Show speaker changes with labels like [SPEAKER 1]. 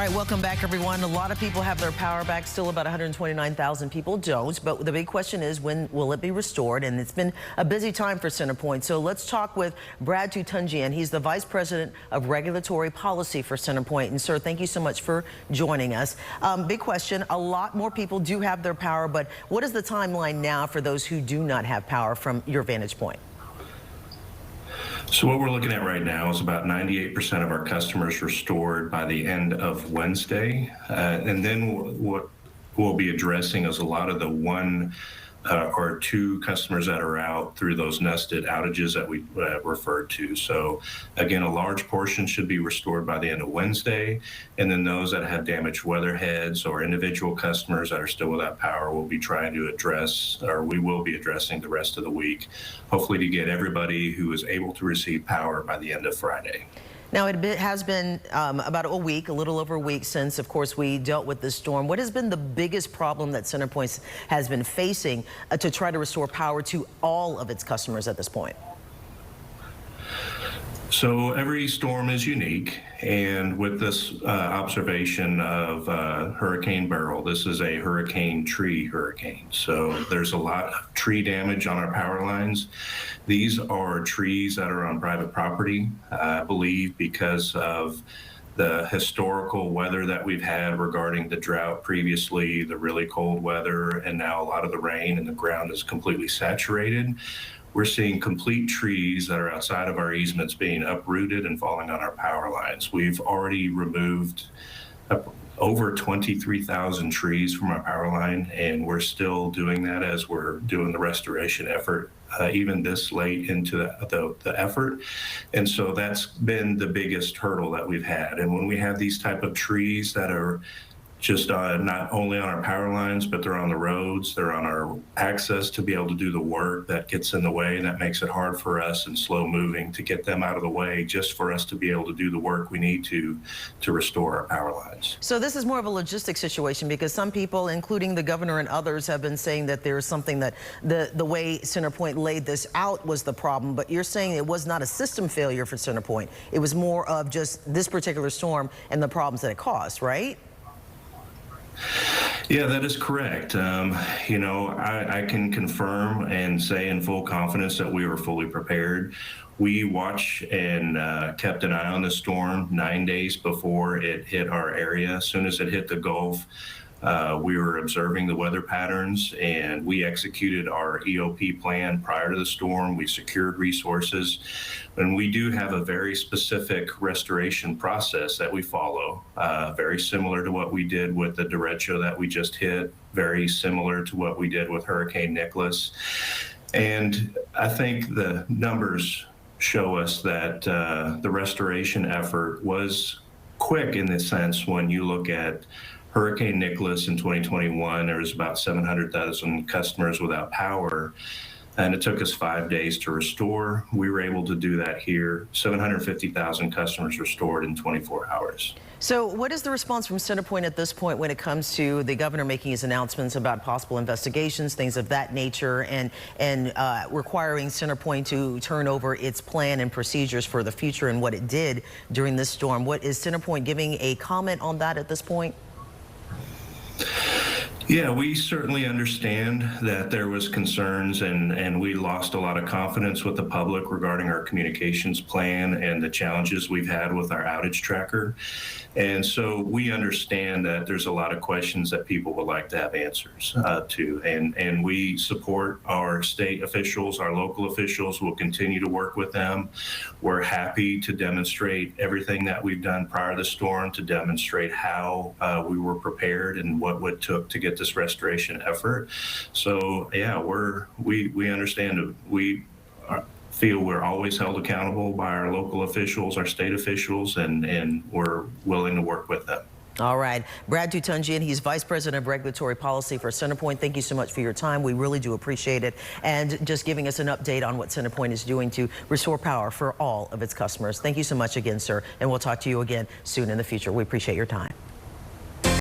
[SPEAKER 1] right, welcome back, everyone. A lot of people have their power back. Still about 129,000 people don't. But the big question is, when will it be restored? And it's been a busy time for CenterPoint. So let's talk with Brad Tutunjian. He's the Vice President of Regulatory Policy for CenterPoint. And, sir, thank you so much for joining us. Big question. A lot more people do have their power. But what is the timeline now for those who do not have power from your vantage point?
[SPEAKER 2] So what we're looking at right now is about 98% of our customers restored by the end of Wednesday. And then what we'll be addressing is a lot of the one or two customers that are out through those nested outages that we referred to. So again, a large portion should be restored by the end of Wednesday. And then those that have damaged weather heads or individual customers that are still without power, we'll be trying to address, or we will be addressing the rest of the week, hopefully to get everybody who is able to receive power by the end of Friday.
[SPEAKER 1] Now, it has been about a week, a little over a week since, of course, we dealt with this storm. What has been the biggest problem that CenterPoint has been facing to try to restore power to all of its customers at this point?
[SPEAKER 2] So every storm is unique, and with this observation of Hurricane Beryl, this is a hurricane tree hurricane. So there's a lot of tree damage on our power lines. These are trees that are on private property, I believe, because of the historical weather that we've had regarding the drought previously, the really cold weather, and now a lot of the rain, and the ground is completely saturated. We're seeing complete trees that are outside of our easements being uprooted and falling on our power lines. We've already removed over 23,000 trees from our power line, and we're still doing that as we're doing the restoration effort, even this late into the effort. And so that's been the biggest hurdle that we've had. And when we have these type of trees that are just not only on our power lines, but they're on the roads, they're on our access to be able to do the work, that gets in the way, and that makes it hard for us and slow moving to get them out of the way just for us to be able to do the work we need to restore our power lines.
[SPEAKER 1] So this is more of a logistic situation, because some people, including the governor and others, have been saying that there's something that the way CenterPoint laid this out was the problem, but you're saying it was not a system failure for CenterPoint. It was more of just this particular storm and the problems that it caused, right?
[SPEAKER 2] Yeah, that is correct. You know, I can confirm and say in full confidence that we were fully prepared. We watched and kept an eye on the storm 9 days before it hit our area. As soon as it hit the Gulf, we were observing the weather patterns, and we executed our EOP plan prior to the storm. We secured resources, and we do have a very specific restoration process that we follow, very similar to what we did with the derecho that we just hit, very similar to what we did with Hurricane Nicholas. And I think the numbers show us that the restoration effort was quick in the sense when you look at Hurricane Nicholas in 2021, there was about 700,000 customers without power, and it took us 5 days to restore. We were able to do that here. 750,000 customers restored in 24 hours.
[SPEAKER 1] So what is the response from CenterPoint at this point when it comes to the governor making his announcements about possible investigations, things of that nature, and requiring CenterPoint to turn over its plan and procedures for the future and what it did during this storm? What is CenterPoint giving a comment on that at this point?
[SPEAKER 2] Yeah, we certainly understand that there was concerns, and we lost a lot of confidence with the public regarding our communications plan and the challenges we've had with our outage tracker. And so we understand that there's a lot of questions that people would like to have answers to. And we support our state officials, our local officials. We'll continue to work with them. We're happy to demonstrate everything that we've done prior to the storm, to demonstrate how we were prepared and what it took to get this restoration effort. So yeah, we understand. We feel we're always held accountable by our local officials, our state officials, and we're willing to work with them.
[SPEAKER 1] All right. Brad Tutunjian, he's Vice President of Regulatory Policy for CenterPoint. Thank you so much for your time. We really do appreciate it. And just giving us an update on what CenterPoint is doing to restore power for all of its customers. Thank you so much again, sir. And we'll talk to you again soon in the future. We appreciate your time.